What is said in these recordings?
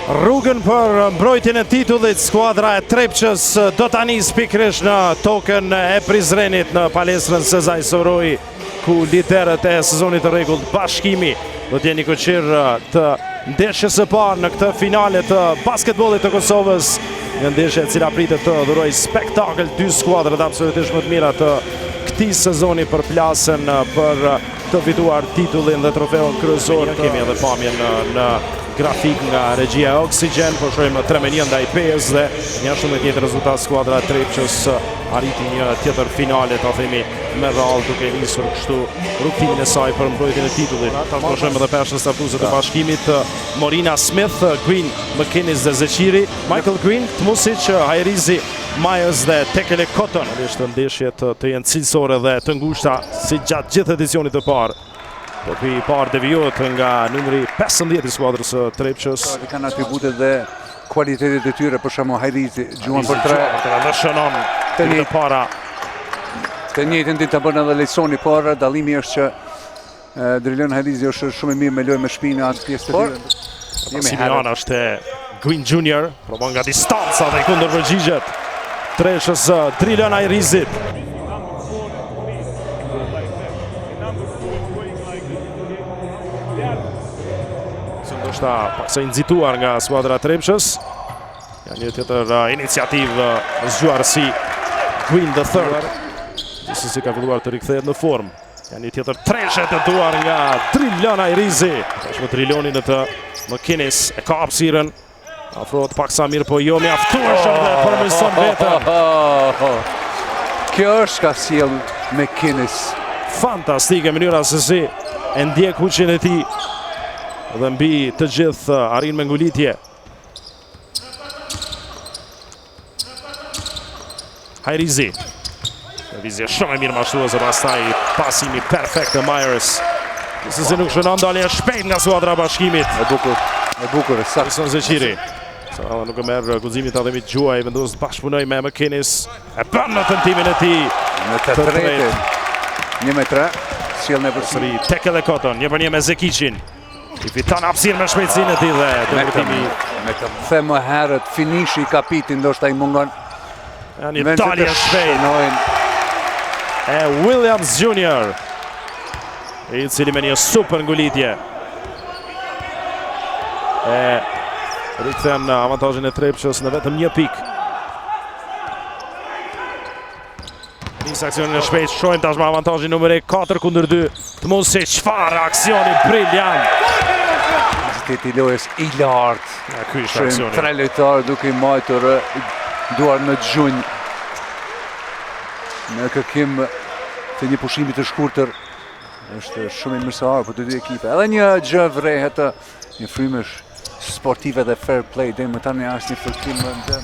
Rrugën për mbrojtjen e titullit, skuadra e Trepçës do ta nis pikërisht në tokën e Prizrenit në palestrën Sezai Soroi, ku liderët e sezonit të rregullt Bashkimi do të jenë koqir të ndeshjes së parë në këtë finale të basketbollit të Kosovës, një ndeshje e cila pritet të dhurojë spektakël, dy skuadrat absolutisht më të mira të këtij sezoni për plasën për të fituar titullin dhe trofeun kryesor. Kemi edhe pamjen në grafik nga regjia e Oxygen, po shohim 3-1 ndaj PES dhe një shumë tjetër rezultat, skuadra e Trepçës arriti një tjetër finale, ta themi me radhë, duke nisur kështu rrugtimin e saj për mbrojtjen e titullit. Po shohim edhe peshën startuese të Bashkimit, Morina Smith, Green, McInnes dhe Zeqiri, Michael Green, Tmusic, Hajrizi, Myers dhe Tekele Cotton. Është ndeshje të jenë cilësore dhe të ngushta si gjatë gjithë edicionit të parë. Topi i parë devijohet nga numri 15 i skuadrës së Trepçës. Kanë atributet dhe kualitetet e tyre, për shembull Hajrizi gjuan për 3. Dhe shënon të para. Të njëjtën ditë ta bën edhe Lejsoni, por dallimi është që Drilon Hajrizi është shumë i mirë me lojë me shpinë atë pjesë të tyre. Simiana është Green Junior, provon nga distanca dhe kundër përgjigjet Treshës Drilon Hajrizi. Ndoshta pak sa nxituar nga skuadra Trepçës. Ja një tjetër iniciativë zgjuarësi Green the Third. Si ka filluar të rikthehet në formë. Ja një tjetër treshe të tuar nga Drilon Hajrizi. Tashmë Driloni në të McInnes e ka hapësirën. Afrohet pak sa mirë, po jo mjaftueshëm dhe përmirëson vetëm. Kjo është ka sjell McInnes. Fantastike mënyra se si e ndjek huqin e tij. Dhe mbi të gjithë arrin me ngulitje. Hajrizi. Vizje shumë e mirë mashtuese, pastaj pasimi perfekt të Myers. Se nuk shënon dalje shpejt nga skuadra e Bashkimit. E bukur, saktë. Zeqiri. Sa nuk e merr guximin ta themi Gjuaj, vendos të bashkëpunoj me McInnes. E bën në tentimin e tij. Në të tretin. 1-3. Sjell në përsëri Tekele Cotton, 1-1 me Zekicin. I fiton hapësirë me shpejtësinë e tij dhe dërtimi. Me të them më herët, finishi i kapitit ndoshta i mungon. Janë një dalje shpejt e Williams Junior, i cili me një super ngulitje e rikthen avantazhin e Trepçës në vetëm 1 pikë. Nis aksionin e shpejt, shohim tashmë avantazhin numër 4-2. Tmusic, çfarë aksioni briljant. Intensiteti i lojës i lartë. Ky është aksioni. 3 lojtarë duke i majtur duar në gjunjë në kërkim të një pushimi të shkurtër. Është shumë i mirësehar për të dy ekipe. Edhe një gjë vrehet, një frymësh sportive dhe fair play, deri më tani asnjë fërkim më.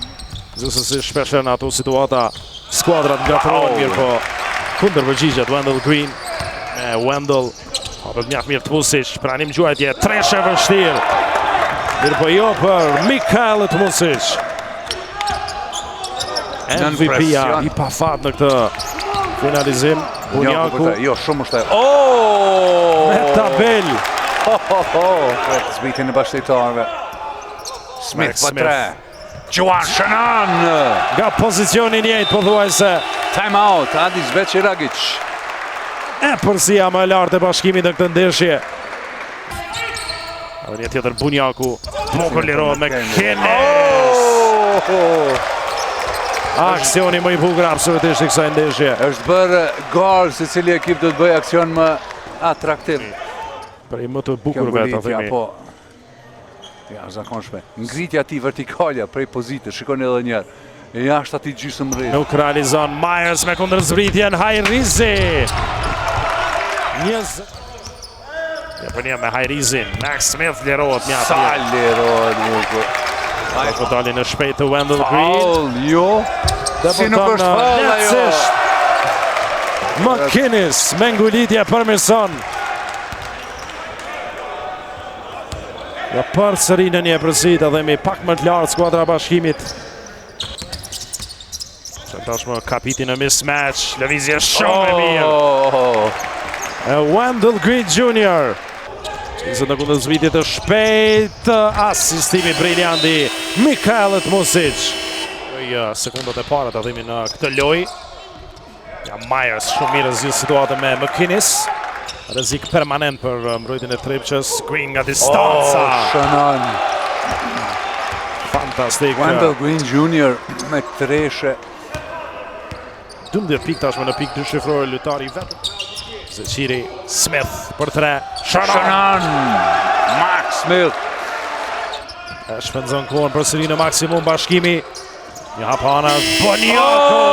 Gjithsesi shpesh në ato situata skuadrat ngatrohen mirë, po kundër përgjigjet Wendell Green me Wendell hapet mjaft mirë Tmusic, pranim gjuajtje, treshe vështirë. Mirë po jo për Mikael Tmusic. MVP-ja i pafat në këtë finalizim. Bunjaku. Jo, shumë është. Me tabel. Zbitin e bashkëtarëve. Smith pa 3. Juan Shënan nga pozicioni njëjtë, pothuajse. Time out, Adis Beciragic. E përsia më e lartë e Bashkimit në këtë ndeshje. Edhe një tjetër Bunjaku. Mokër lirohet me McInnes. Aksioni më i bukur absolutisht i kësaj ndeshje. Është bërë gol se cili ekip do të bëjë aksion më atraktiv. Për i më të bukurve, ta themi. Ja, zakonshme. Ngritja ati vertikalja prej pozite, shikoni edhe njerë. Jashtë ati gjysmë rritë. Nuk realizon Myers me kundërzbritjen Hajrizi. Për një me Hajrizin, Max Smith lirohet mjaft. Sa lirohet bukur. Po dalin e shpejt të Wendell Green. Jo. Si nuk është falla jo. McInnes me ngulitje përmirëson. Ja përsëri në një përsit, edhe mi pak më të lartë skuadra Bashkimit. Që tashmë kapiti në mismatch, lëvizje shumë e mirë. Wendell Green Jr. Ishte në kundër zvitit të shpejt, asistimi briljanti Mikael Tmusic. Sekundat e para të adhimi në këtë loj. Ja, Myers shumë mirë zgjidh situatën me McInnes. Rrezik permanent për mbrojtjen e Tripçës. Green nga distanca. Shënon. Fantastik. Wendell Green Jr. me treshe. 12 pikë tashmë në pikë dyshifrore lojtari i vetëm. Zeqiri Smith për 3. Shënon. Max Smith. E shpenzon kohën për sëri në maksimum bashkimi. Një hapana Boniako.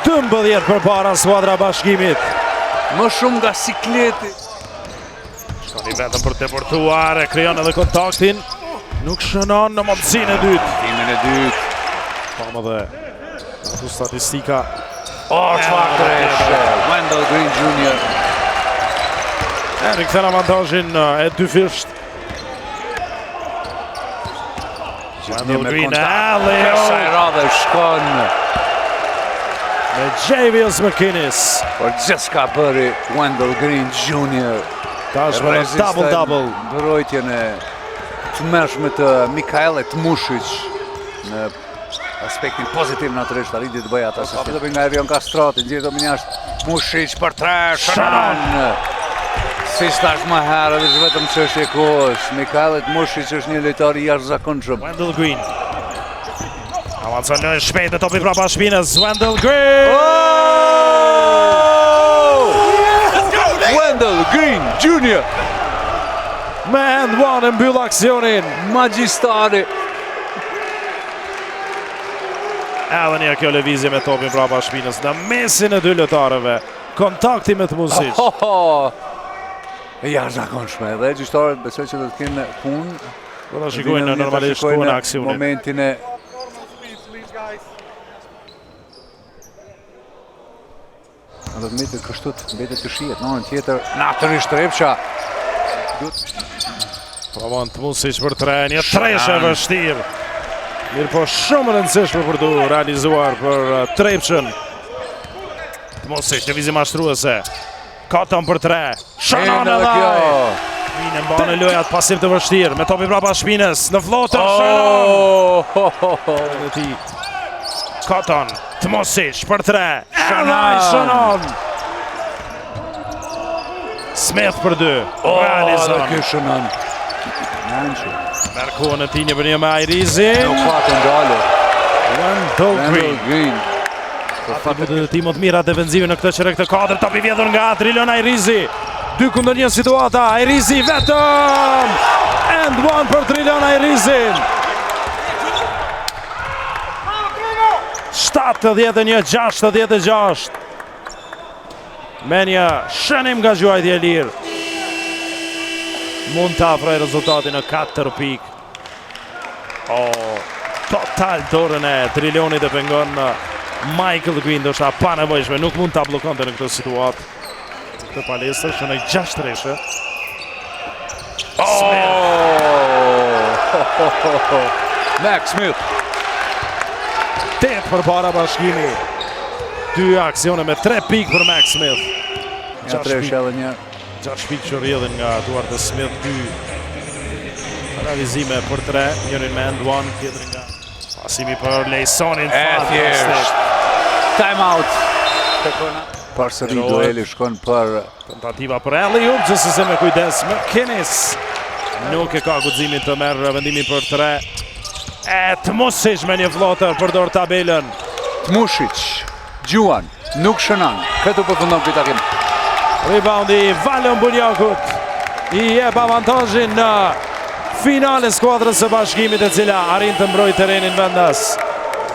12 për para skuadra bashkimit. Më shumë nga sikleti. Shkoni vetëm për të deportuar, e krijon edhe kontaktin. Nuk shënon në mundësinë e dytë. Timin e dytë. Pamë dhe ato statistika. Çfarë treshe. Wendell Green Jr. Rikthen avantazhin e dyfisht. Wendell Green Kësa e radhe shkon me Javius McInnes. Por gjithë ka bëri Wendell Green Jr. Tashmë në double-double. Mbrojtjen e të mërshme të Mikael Tmusic në aspektin pozitiv në tresht, arriti të bëja ata se fillë nga Erion Kastrati, nxjerrë më jashtë Tmusic për 3, shënon. Si shtash më herë, dhe vetëm çështje kohës. Mikael Tmusic është një lojtar i jashtëzakonshëm. Wendell Green. Avancon në shpejt e topi prapa shpinës. Wendell Green! Wendell Green Jr. Me hand one e mbyll aksionin. Magjistari. Edhe një kjo lëvizje me topin prapa shpinës në mesin e dy lojtarëve. Kontakti me Tmusic. E jashtëzakonshme dhe gjyqtarët besoj që do të kenë punë. Do ta shikojnë normalisht kohën e aksionit. Momentin e do të mbetet kështu të mbetet të shihet në anën tjetër. Natyrisht Trepça. Provon Tmusic për 3, një treshe vështirë. Mirë po shumë rëndësishme për të realizuar për Trepçën. Tmusic lëvizje mashtruese. Cotton për 3. Shënon edhe ai. Vinë mbanë lojat pasiv të vështirë me topi prapa shpinës në flotër. Shënon. Edhe ti Cotton, Tmusic për 3. Shënon. Smith për 2. Realizon. Kjo shënon. Merë kohën e ti një për një me Airizin. Nuk fatë ndalo. Wendell Green. Fatë të ti më të mira defensive në këtë qërë këtë 4. Topi vjedhur nga Trilon Airizi. 2-1 situata. Airizi vetëm. And one për Trilon Airizin. 71-66. Me një shënim nga gjuajtje e lirë. Mund të afroj rezultatin në 4 pikë. Total dorën e Trilonit e pengon Michael Green, do shta pa nevojshme, nuk mund të blokonte në këtë situatë. Këtë palestër, shënoj 6 treshe. Max Smith. 8 për para bashkimi. 2 aksione me 3 pikë për Max Smith. Një treshe edhe një. 6 pikë që rrjedhin nga duart e Smith, 2 realizime për 3, njërin me end one, tjetërin nga pasimi për Lejsonin. Time out. Përsëri dueli shkon për tentativa për alley-oop, gjithsesi me kujdes McInnes. Nuk e ka guximin të merr vendimin për 3. Tmusic me një flotër përdor tabelën. Tmusic, Gjuan, nuk shënon. Këtu përfundon këtë takim. Reboundi Valon Bunjakut i jep avantazhin në finale skuadrës së bashkimit e cila arrin të mbrojë terrenin vendas.